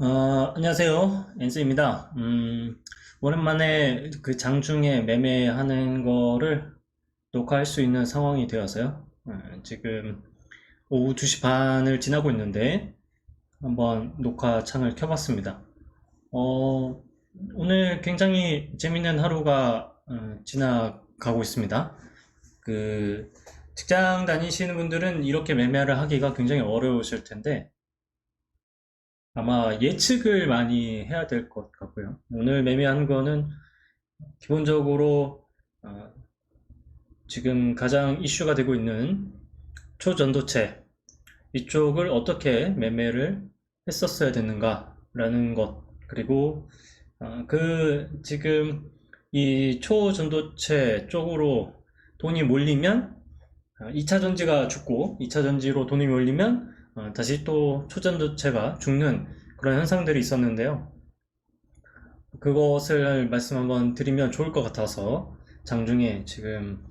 안녕하세요. 엔스입니다. 오랜만에 그 장중에 매매하는 거를 녹화할 수 있는 상황이 되어서요. 지금 오후 2시 반을 지나고 있는데 한번 녹화 창을 켜봤습니다. 어, 오늘 굉장히 재밌는 하루가 지나가고 있습니다. 그 직장 다니시는 분들은 이렇게 매매를 하기가 굉장히 어려우실 텐데 아마 예측을 많이 해야 될 것 같고요. 오늘 매매한 거는 기본적으로 어, 지금 가장 이슈가 되고 있는 초전도체 이쪽을 어떻게 매매를 했었어야 됐는가라는 것 그리고 지금 이 초전도체 쪽으로 돈이 몰리면 2차 전지가 죽고 2차 전지로 돈이 몰리면 다시 또 초전도체가 죽는 그런 현상들이 있었는데요. 그것을 말씀 한번 드리면 좋을 것 같아서 장중에 지금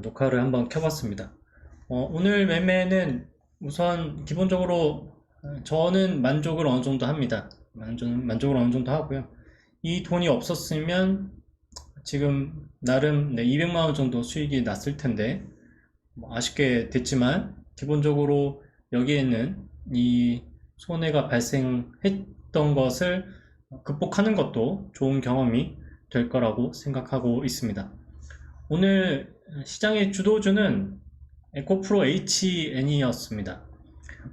녹화를 한번 켜봤습니다. 오늘 매매는 우선 기본적으로 저는 만족을 어느 정도 합니다. 만족을 어느 정도 하고요. 이 돈이 없었으면 지금 나름 200만 원 정도 수익이 났을 텐데 뭐 아쉽게 됐지만 기본적으로 여기에는 이 손해가 발생했던 것을 극복하는 것도 좋은 경험이 될 거라고 생각하고 있습니다. 오늘 시장의 주도주는 에코프로 HN이었습니다.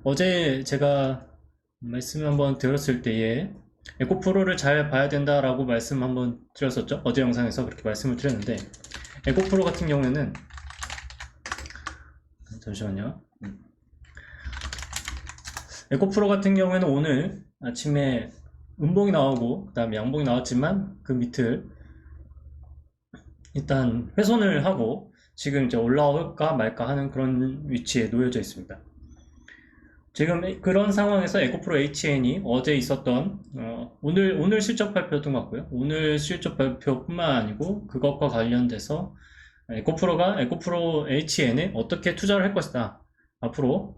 어제 제가 말씀 한번 드렸을 때에 에코프로를 잘 봐야 된다라고 말씀 한번 드렸었죠. 어제 영상에서 그렇게 말씀을 드렸는데 에코프로 같은 경우에는 잠시만요. 에코프로 같은 경우에는 오늘 아침에 음봉이 나오고 그 다음에 양봉이 나왔지만 그 밑을 일단 훼손을 하고 지금 이제 올라올까 말까 하는 그런 위치에 놓여져 있습니다. 지금 그런 상황에서 에코프로 HN이 어제 있었던 오늘 실적 발표도 맞고요. 오늘 실적 발표뿐만 아니고 그것과 관련돼서 에코프로 HN에 어떻게 투자를 할 것이다. 앞으로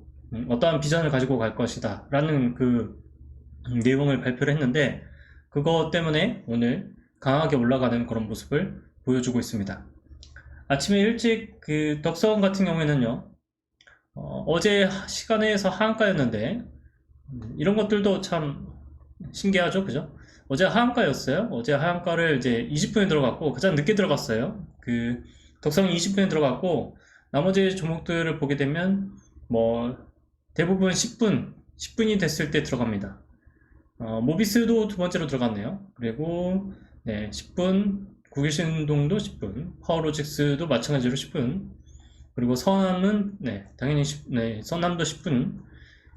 어떠한 비전을 가지고 갈 것이다. 라는 그 내용을 발표를 했는데 그것 때문에 오늘 강하게 올라가는 그런 모습을 보여주고 있습니다. 아침에 일찍 그 덕성 같은 경우에는요. 어제 시간에서 하한가였는데 이런 것들도 참 신기하죠, 그죠? 어제 하한가였어요. 어제 하한가를 이제 20분에 들어갔고 가장 늦게 들어갔어요. 그 덕성이 20분에 들어갔고 나머지 종목들을 보게 되면 뭐 대부분 10분이 됐을 때 들어갑니다. 모비스도 두 번째로 들어갔네요. 그리고 네, 10분, 국일신동도 10분, 파워로직스도 마찬가지로 10분, 그리고 서남은 네, 당연히 네, 서남도 10분,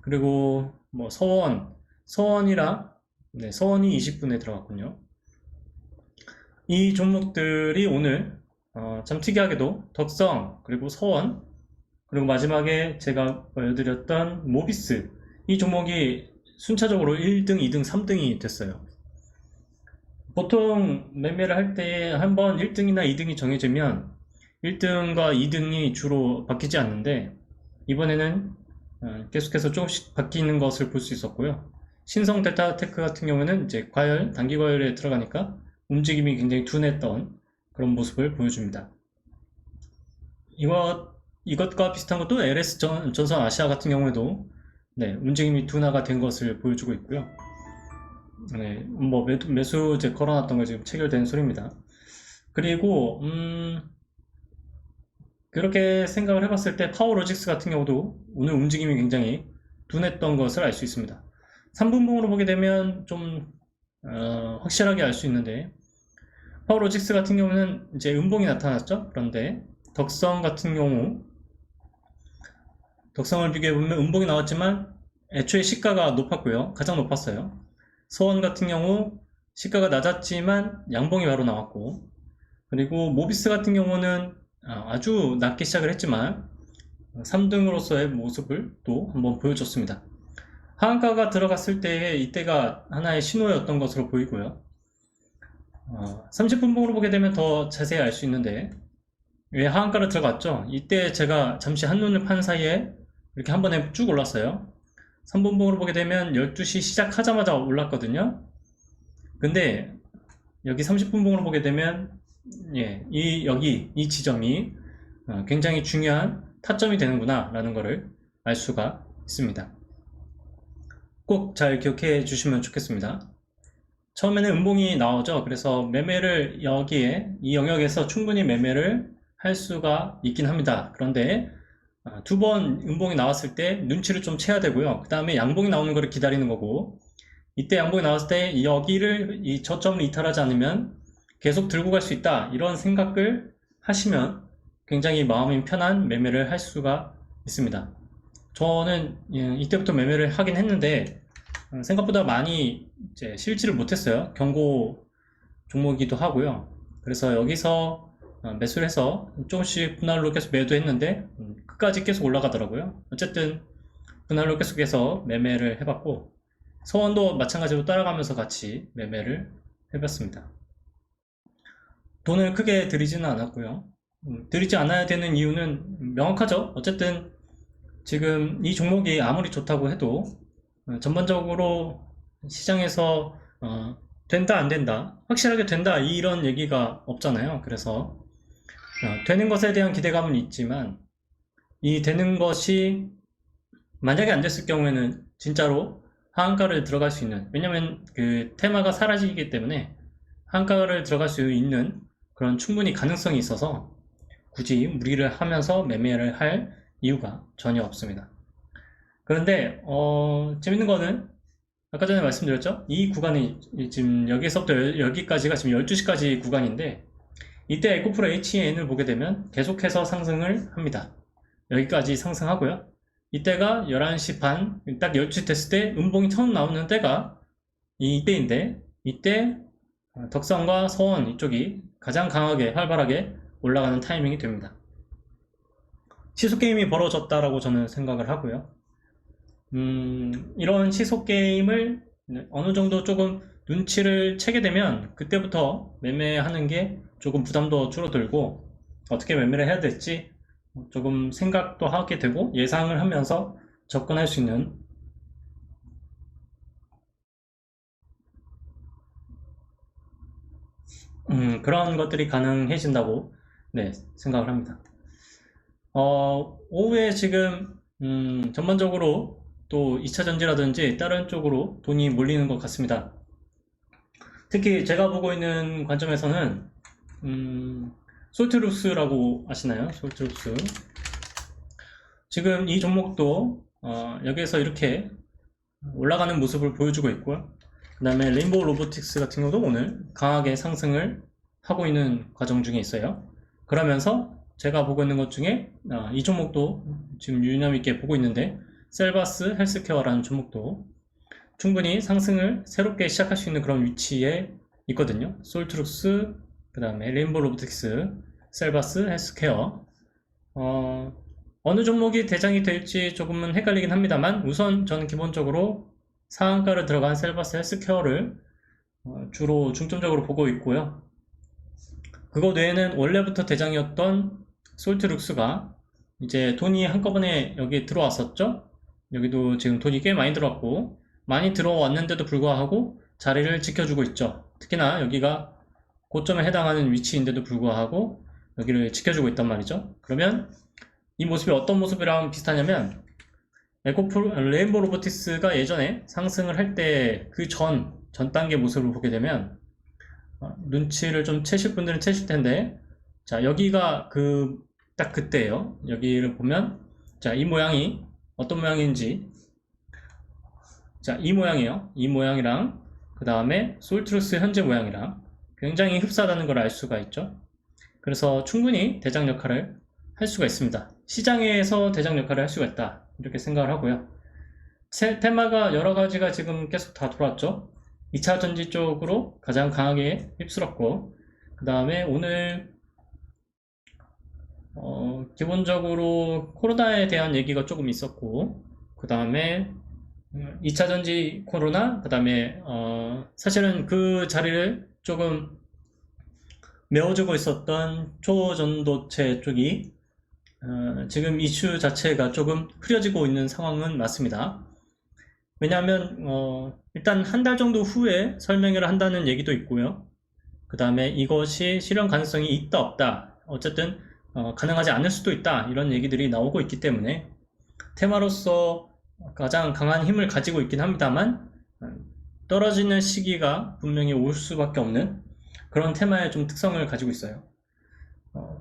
그리고 뭐 서원이랑 네, 서원이 20분에 들어갔군요. 이 종목들이 오늘 참 특이하게도 덕성, 그리고 서원, 그리고 마지막에 제가 보여드렸던 모비스 이 종목이 순차적으로 1등, 2등, 3등이 됐어요. 보통 매매를 할 때 한번 1등이나 2등이 정해지면 1등과 2등이 주로 바뀌지 않는데 이번에는 계속해서 조금씩 바뀌는 것을 볼 수 있었고요. 신성 델타테크 같은 경우는 이제 단기 과열에 들어가니까 움직임이 굉장히 둔했던 그런 모습을 보여줍니다. 이것과 비슷한 것도 LS 전선 아시아 같은 경우에도 네, 움직임이 둔화가 된 것을 보여주고 있고요. 네, 뭐 매수 이제 걸어놨던 거 지금 체결된 소리입니다. 그리고 그렇게 생각을 해봤을 때 파워로직스 같은 경우도 오늘 움직임이 굉장히 둔했던 것을 알 수 있습니다. 3분봉으로 보게 되면 좀 확실하게 알 수 있는데 파워로직스 같은 경우는 이제 음봉이 나타났죠. 그런데 덕성 같은 경우 덕성을 비교해보면 음봉이 나왔지만 애초에 시가가 높았고요. 가장 높았어요. 서원 같은 경우 시가가 낮았지만 양봉이 바로 나왔고 그리고 모비스 같은 경우는 아주 낮게 시작을 했지만 3등으로서의 모습을 또 한번 보여줬습니다. 하한가가 들어갔을 때 이때가 하나의 신호였던 것으로 보이고요. 30분봉으로 보게 되면 더 자세히 알 수 있는데 왜 하한가를 들어갔죠? 이때 제가 잠시 한눈을 판 사이에 이렇게 한 번에 쭉 올랐어요. 3분봉으로 보게 되면 12시 시작하자마자 올랐거든요. 근데 여기 30분봉으로 보게 되면 여기 이 지점이 굉장히 중요한 타점이 되는구나 라는 것을 알 수가 있습니다. 꼭 잘 기억해 주시면 좋겠습니다. 처음에는 음봉이 나오죠. 그래서 매매를 여기에 이 영역에서 충분히 매매를 할 수가 있긴 합니다. 그런데 두 번 음봉이 나왔을 때 눈치를 좀 채야 되고요. 그 다음에 양봉이 나오는 것을 기다리는 거고, 이때 양봉이 나왔을 때 이 저점을 이탈하지 않으면 계속 들고 갈 수 있다, 이런 생각을 하시면 굉장히 마음이 편한 매매를 할 수가 있습니다. 저는 이때부터 매매를 하긴 했는데 생각보다 많이 이제 실지를 못했어요. 경고 종목이기도 하고요. 그래서 여기서 매수를 해서 조금씩 분할로 계속 매도했는데 끝까지 계속 올라가더라고요. 어쨌든 분할로 계속해서 매매를 해봤고, 서원도 마찬가지로 따라가면서 같이 매매를 해봤습니다. 돈을 크게 들이지는 않았고요. 들이지 않아야 되는 이유는 명확하죠. 어쨌든 지금 이 종목이 아무리 좋다고 해도 전반적으로 시장에서 된다 안 된다, 확실하게 된다 이런 얘기가 없잖아요. 그래서 되는 것에 대한 기대감은 있지만 이 되는 것이 만약에 안 됐을 경우에는 진짜로 하한가를 들어갈 수 있는, 왜냐면 그 테마가 사라지기 때문에 하한가를 들어갈 수 있는 그런 충분히 가능성이 있어서 굳이 무리를 하면서 매매를 할 이유가 전혀 없습니다. 그런데 재밌는 거는 아까 전에 말씀드렸죠? 이 구간이 지금 여기서부터 여기까지가 지금 12시까지 구간인데, 이때 에코프로 HN을 보게 되면 계속해서 상승을 합니다. 여기까지 상승하고요. 이때가 11시 반, 딱 12시 됐을 때 음봉이 처음 나오는 때가 이때인데, 이때 덕선과 서원 이쪽이 가장 강하게 활발하게 올라가는 타이밍이 됩니다. 시소게임이 벌어졌다라고 저는 생각을 하고요. 이런 시소게임을 어느 정도 조금 눈치를 채게 되면 그때부터 매매하는 게 조금 부담도 줄어들고, 어떻게 매매를 해야 될지 조금 생각도 하게 되고 예상을 하면서 접근할 수 있는 그런 것들이 가능해진다고 생각을 합니다. 오후에 지금 전반적으로 또 2차전지라든지 다른 쪽으로 돈이 몰리는 것 같습니다. 특히 제가 보고 있는 관점에서는 솔트룩스라고 아시나요? 솔트룩스. 지금 이 종목도 여기에서 이렇게 올라가는 모습을 보여주고 있고요. 그 다음에 레인보우 로보틱스 같은 경우도 오늘 강하게 상승을 하고 있는 과정 중에 있어요. 그러면서 제가 보고 있는 것 중에 이 종목도 지금 유념 있게 보고 있는데, 셀바스 헬스케어라는 종목도 충분히 상승을 새롭게 시작할 수 있는 그런 위치에 있거든요. 솔트룩스, 그 다음에 레인보우 로보틱스, 셀바스 헬스케어. 어느 종목이 대장이 될지 조금은 헷갈리긴 합니다만, 우선 저는 기본적으로 상한가를 들어간 셀바스 헬스케어를 주로 중점적으로 보고 있고요. 그거 외에는 원래부터 대장이었던 솔트룩스가 이제 돈이 한꺼번에 여기 들어왔었죠. 여기도 지금 돈이 꽤 많이 들어왔고, 많이 들어왔는데도 불구하고 자리를 지켜주고 있죠. 특히나 여기가 고점에 해당하는 위치인데도 불구하고 여기를 지켜주고 있단 말이죠. 그러면 이 모습이 어떤 모습이랑 비슷하냐면, 레인보우 로보틱스가 예전에 상승을 할 때 그 전 단계 모습을 보게 되면 눈치를 좀 채실 분들은 채실 텐데, 자, 여기가 딱 그때예요. 여기를 보면, 자, 이 모양이 어떤 모양인지, 자, 이 모양이에요. 이 모양이랑 그 다음에 솔트루스 현재 모양이랑 굉장히 흡사하다는 걸 알 수가 있죠. 그래서 충분히 대장 역할을 할 수가 있습니다. 시장에서 대장 역할을 할 수가 있다, 이렇게 생각을 하고요. 테마가 여러 가지가 지금 계속 다 돌았죠. 2차 전지 쪽으로 가장 강하게 휩쓸었고, 그 다음에 오늘 기본적으로 코로나에 대한 얘기가 조금 있었고, 그 다음에 2차 전지 코로나, 그 다음에 사실은 그 자리를 조금 메워주고 있었던 초전도체 쪽이 지금 이슈 자체가 조금 흐려지고 있는 상황은 맞습니다. 왜냐하면 일단 한 달 정도 후에 설명회를 한다는 얘기도 있고요. 그 다음에 이것이 실현 가능성이 있다 없다, 어쨌든 가능하지 않을 수도 있다, 이런 얘기들이 나오고 있기 때문에 테마로서 가장 강한 힘을 가지고 있긴 합니다만, 떨어지는 시기가 분명히 올 수밖에 없는 그런 테마의 좀 특성을 가지고 있어요.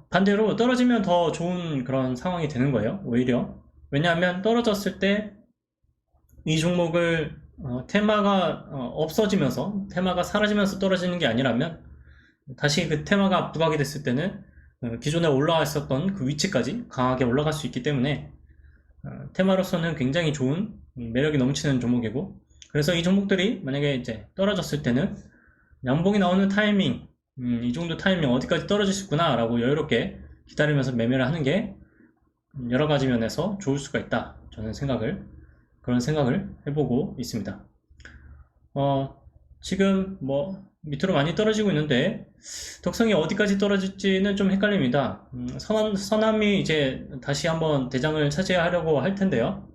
반대로 떨어지면 더 좋은 그런 상황이 되는 거예요, 오히려. 왜냐하면 떨어졌을 때 이 종목을 테마가 없어지면서, 테마가 사라지면서 떨어지는 게 아니라면 다시 그 테마가 부각이 됐을 때는 기존에 올라와 있었던 그 위치까지 강하게 올라갈 수 있기 때문에 테마로서는 굉장히 좋은 매력이 넘치는 종목이고, 그래서 이 종목들이 만약에 이제 떨어졌을 때는 양봉이 나오는 타이밍, 이 정도 타이밍 어디까지 떨어질 수 있구나 라고 여유롭게 기다리면서 매매를 하는 게 여러 가지 면에서 좋을 수가 있다, 저는 그런 생각을 해보고 있습니다. 지금 뭐 밑으로 많이 떨어지고 있는데 독성이 어디까지 떨어질지는 좀 헷갈립니다. 서남이 이제 다시 한번 대장을 차지하려고 할 텐데요.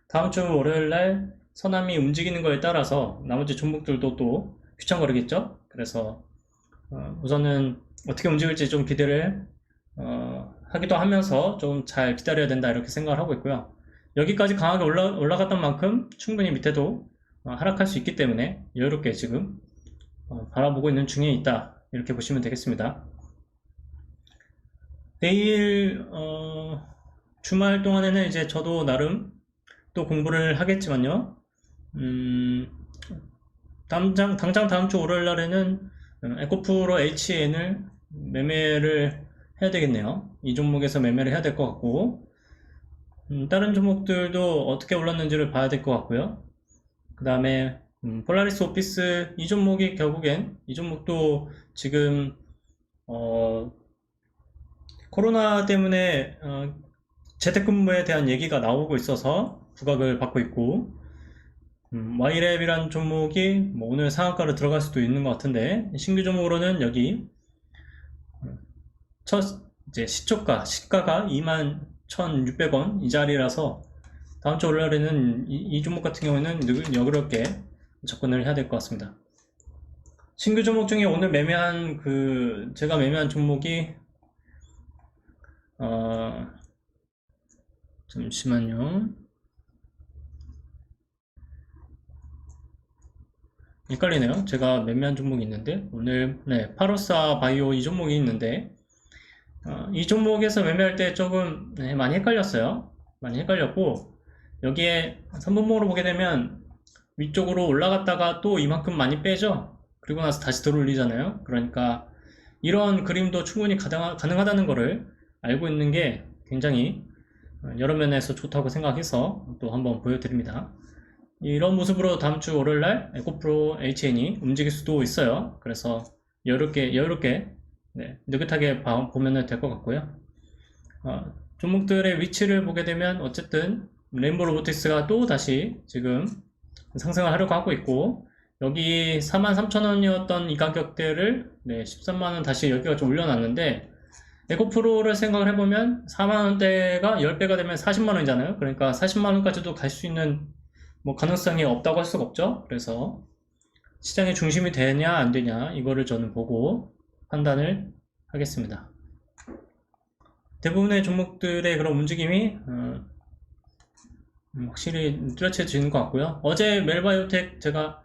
다음 주 월요일날 서남이 움직이는 거에 따라서 나머지 종목들도 또 귀청거리겠죠. 그래서 우선은 어떻게 움직일지 좀 기대를 하기도 하면서 좀 잘 기다려야 된다, 이렇게 생각을 하고 있고요. 여기까지 강하게 올라갔던 만큼 충분히 밑에도 하락할 수 있기 때문에 여유롭게 지금 바라보고 있는 중에 있다, 이렇게 보시면 되겠습니다. 내일 주말 동안에는 이제 저도 나름 또 공부를 하겠지만요. 당장 다음 주 월요일 날에는 에코프로 HN을 매매를 해야 되겠네요. 이 종목에서 매매를 해야 될 것 같고, 다른 종목들도 어떻게 올랐는지를 봐야 될 것 같고요. 그 다음에 폴라리스 오피스, 이 종목이 결국엔, 이 종목도 지금 코로나 때문에 재택근무에 대한 얘기가 나오고 있어서 부각을 받고 있고, Y랩이란 종목이 뭐 오늘 상한가로 들어갈 수도 있는 것 같은데, 신규 종목으로는 여기 첫 이제 시가가 21,600원 이 자리라서 다음 주 월요일에는 이 종목 같은 경우에는 여유롭게 접근을 해야 될 것 같습니다. 신규 종목 중에 오늘 제가 매매한 종목이 잠시만요. 헷갈리네요. 제가 매매한 종목이 있는데 오늘 파로사 바이오 이 종목이 있는데 이 종목에서 매매할 때 조금 많이 헷갈렸어요. 많이 헷갈렸고, 여기에 3분봉으로 보게 되면 위쪽으로 올라갔다가 또 이만큼 많이 빼죠. 그리고 나서 다시 들어올리잖아요. 그러니까 이런 그림도 충분히 가능하다는 것을 알고 있는 게 굉장히 여러 면에서 좋다고 생각해서 또 한번 보여드립니다. 이런 모습으로 다음 주 월요일날 에코프로 HN이 움직일 수도 있어요. 그래서 여유롭게 느긋하게 보면 될 것 같고요. 종목들의 위치를 보게 되면 어쨌든 레인보우 로보틱스가 또 다시 지금 상승을 하려고 하고 있고, 여기 43,000원이었던 이 가격대를 13만원 다시 여기가 좀 올려놨는데, 에코프로를 생각을 해보면 4만원대가 10배가 되면 40만원이잖아요. 그러니까 40만원까지도 갈 수 있는 뭐 가능성이 없다고 할 수가 없죠. 그래서 시장의 중심이 되냐 안 되냐, 이거를 저는 보고 판단을 하겠습니다. 대부분의 종목들의 그런 움직임이 확실히 뚜렷해지는 것 같고요. 어제 멜바이오텍 제가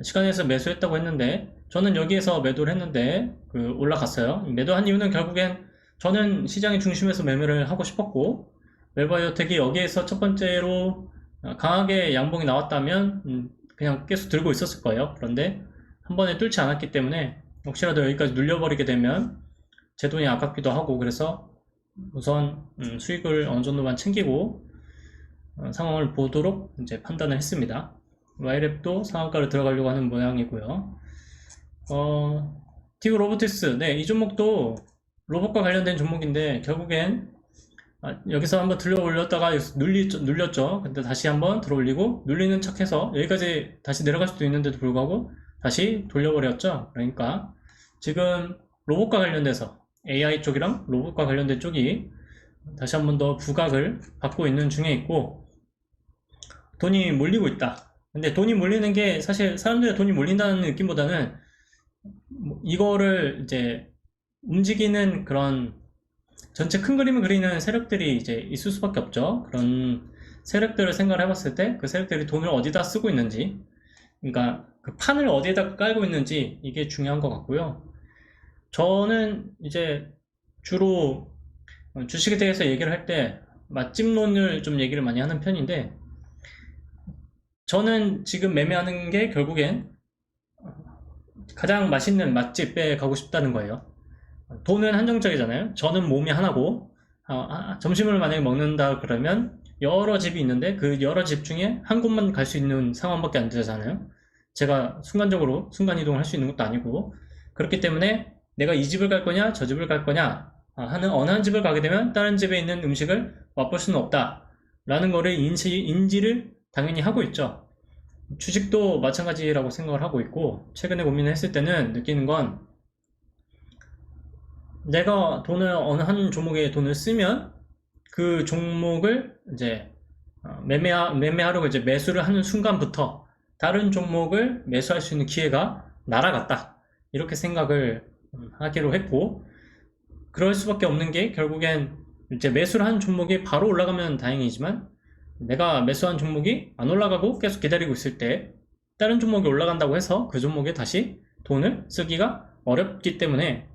시간에서 매수했다고 했는데, 저는 여기에서 매도를 했는데 올라갔어요. 매도한 이유는 결국엔 저는 시장의 중심에서 매매를 하고 싶었고, 멜바이오텍이 여기에서 첫 번째로 강하게 양봉이 나왔다면 그냥 계속 들고 있었을 거예요. 그런데 한 번에 뚫지 않았기 때문에 혹시라도 여기까지 눌려버리게 되면 제 돈이 아깝기도 하고, 그래서 우선 수익을 어느 정도만 챙기고 상황을 보도록 이제 판단을 했습니다. Y랩도 상한가를 들어가려고 하는 모양이고요. 티그 로보틱스, 이 종목도 로봇과 관련된 종목인데 결국엔 여기서 한번 들려 올렸다가 눌렸죠. 근데 다시 한번 들어 올리고 눌리는 척해서 여기까지 다시 내려갈 수도 있는데도 불구하고 다시 돌려버렸죠. 그러니까 지금 로봇과 관련돼서 AI 쪽이랑 로봇과 관련된 쪽이 다시 한번 더 부각을 받고 있는 중에 있고, 돈이 몰리고 있다. 근데 돈이 몰리는 게 사실 사람들의 돈이 몰린다는 느낌보다는 뭐 이거를 이제 움직이는 그런 전체 큰 그림을 그리는 세력들이 이제 있을 수밖에 없죠. 그런 세력들을 생각을 해봤을 때 그 세력들이 돈을 어디다 쓰고 있는지, 그러니까 그 판을 어디에다 깔고 있는지 이게 중요한 것 같고요. 저는 이제 주로 주식에 대해서 얘기를 할 때 맛집론을 좀 얘기를 많이 하는 편인데, 저는 지금 매매하는 게 결국엔 가장 맛있는 맛집에 가고 싶다는 거예요. 돈은 한정적이잖아요. 저는 몸이 하나고, 점심을 만약에 먹는다 그러면 여러 집이 있는데 그 여러 집 중에 한 곳만 갈 수 있는 상황밖에 안 되잖아요. 제가 순간적으로 순간이동을 할 수 있는 것도 아니고, 그렇기 때문에 내가 이 집을 갈 거냐 저 집을 갈 거냐 하는 어느 한 집을 가게 되면 다른 집에 있는 음식을 맛볼 수는 없다 라는 거를 인지를 당연히 하고 있죠. 주식도 마찬가지라고 생각을 하고 있고, 최근에 고민을 했을 때는 느끼는 건, 내가 돈을 어느 한 종목에 돈을 쓰면 그 종목을 이제 매매하려고 이제 매수를 하는 순간부터 다른 종목을 매수할 수 있는 기회가 날아갔다, 이렇게 생각을 하기로 했고, 그럴 수밖에 없는 게 결국엔 이제 매수를 한 종목이 바로 올라가면 다행이지만, 내가 매수한 종목이 안 올라가고 계속 기다리고 있을 때 다른 종목이 올라간다고 해서 그 종목에 다시 돈을 쓰기가 어렵기 때문에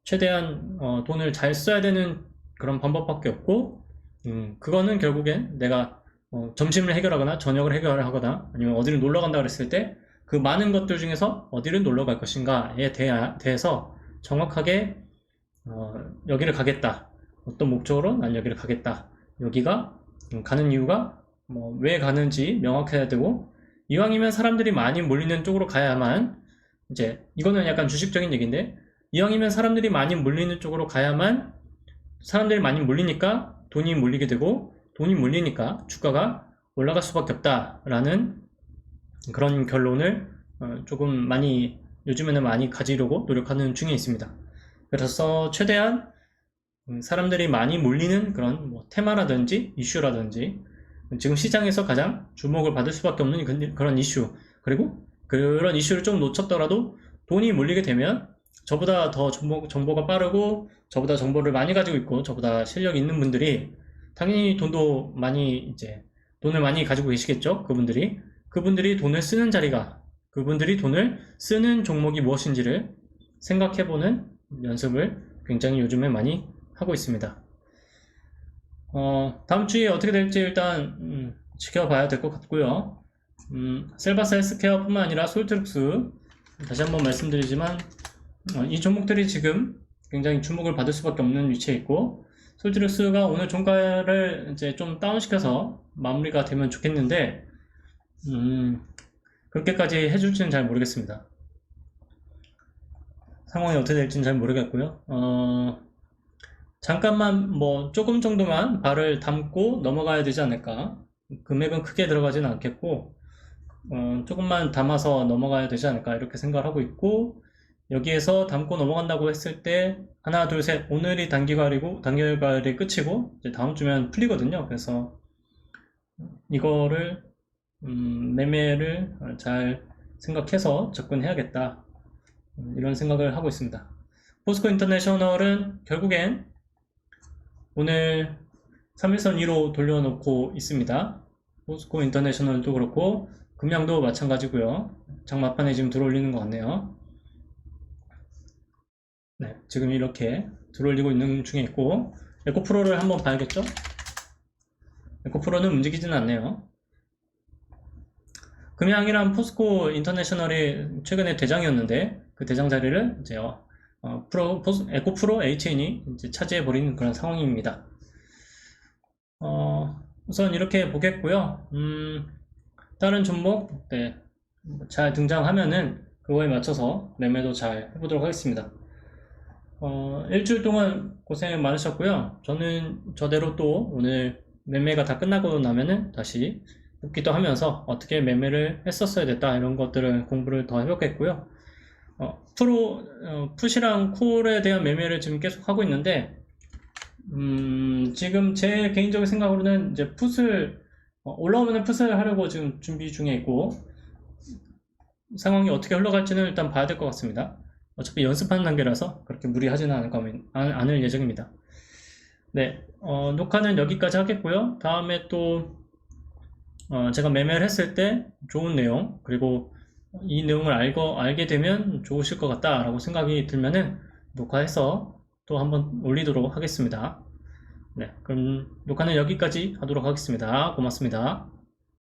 최대한 돈을 잘 써야 되는 그런 방법밖에 없고, 그거는 결국엔 내가 점심을 해결하거나 저녁을 해결하거나 아니면 어디를 놀러 간다 그랬을 때 그 많은 것들 중에서 어디를 놀러 갈 것인가에 대해서 정확하게 여기를 가겠다, 어떤 목적으로 난 여기를 가겠다, 여기가 가는 이유가 뭐 왜 가는지 명확해야 되고, 이왕이면 사람들이 많이 몰리는 쪽으로 가야만, 이제 이거는 약간 주식적인 얘기인데, 이왕이면 사람들이 많이 몰리는 쪽으로 가야만 사람들이 많이 몰리니까 돈이 몰리게 되고, 돈이 몰리니까 주가가 올라갈 수밖에 없다라는 그런 결론을 조금 많이 요즘에는 많이 가지려고 노력하는 중에 있습니다. 그래서 최대한 사람들이 많이 몰리는 그런 뭐 테마라든지 이슈라든지 지금 시장에서 가장 주목을 받을 수밖에 없는 그런 이슈, 그리고 그런 이슈를 좀 놓쳤더라도 돈이 몰리게 되면 저보다 더 정보가 빠르고 저보다 정보를 많이 가지고 있고 저보다 실력이 있는 분들이 당연히 돈을 많이 가지고 계시겠죠. 그분들이 돈을 쓰는 자리가, 그분들이 돈을 쓰는 종목이 무엇인지를 생각해보는 연습을 굉장히 요즘에 많이 하고 있습니다. 다음 주에 어떻게 될지 일단 지켜봐야 될 것 같고요. 셀바스 헬스케어뿐만 아니라 솔트룩스, 다시 한번 말씀드리지만 이 종목들이 지금 굉장히 주목을 받을 수밖에 없는 위치에 있고, 솔트룩스가 오늘 종가를 이제 좀 다운시켜서 마무리가 되면 좋겠는데, 그렇게까지 해줄지는 잘 모르겠습니다. 상황이 어떻게 될지는 잘 모르겠고요. 잠깐만 뭐 조금 정도만 발을 담고 넘어가야 되지 않을까. 금액은 크게 들어가지는 않겠고, 조금만 담아서 넘어가야 되지 않을까 이렇게 생각을 하고 있고, 여기에서 담고 넘어간다고 했을 때 하나 둘 셋, 오늘이 단결발이 끝이고 이제 다음 주면 풀리거든요. 그래서 이거를 매매를 잘 생각해서 접근해야겠다, 이런 생각을 하고 있습니다. 포스코 인터내셔널은 결국엔 오늘 3일선 2로 돌려놓고 있습니다. 포스코 인터내셔널도 그렇고 금양도 마찬가지고요. 장마판에 지금 들어올리는 것 같네요. 네, 지금 이렇게 들어올리고 있는 중에 있고, 에코프로를 한번 봐야겠죠? 에코프로는 움직이지는 않네요. 금양이랑 포스코 인터내셔널이 최근에 대장이었는데 그 대장 자리를 이제 에코프로 HN이 이제 차지해버리는 그런 상황입니다. 우선 이렇게 보겠고요. 다른 종목 잘 등장하면은 그거에 맞춰서 매매도 잘 해보도록 하겠습니다. 일주일 동안 고생 많으셨고요. 저는 저대로 또 오늘 매매가 다 끝나고 나면은 다시 복귀도 하면서 어떻게 매매를 했었어야 됐다 이런 것들을 공부를 더 해보겠고요. 풋이랑 콜에 대한 매매를 지금 계속 하고 있는데, 지금 제 개인적인 생각으로는 이제 풋을 올라오면 풋을 하려고 지금 준비 중에 있고, 상황이 어떻게 흘러갈지는 일단 봐야 될 것 같습니다. 어차피 연습하는 단계라서 그렇게 무리하지는 않을 예정입니다. 네, 녹화는 여기까지 하겠고요. 다음에 또 제가 매매를 했을 때 좋은 내용, 그리고 이 내용을 알게 되면 좋으실 것 같다라고 생각이 들면은 녹화해서 또 한번 올리도록 하겠습니다. 네, 그럼 녹화는 여기까지 하도록 하겠습니다. 고맙습니다.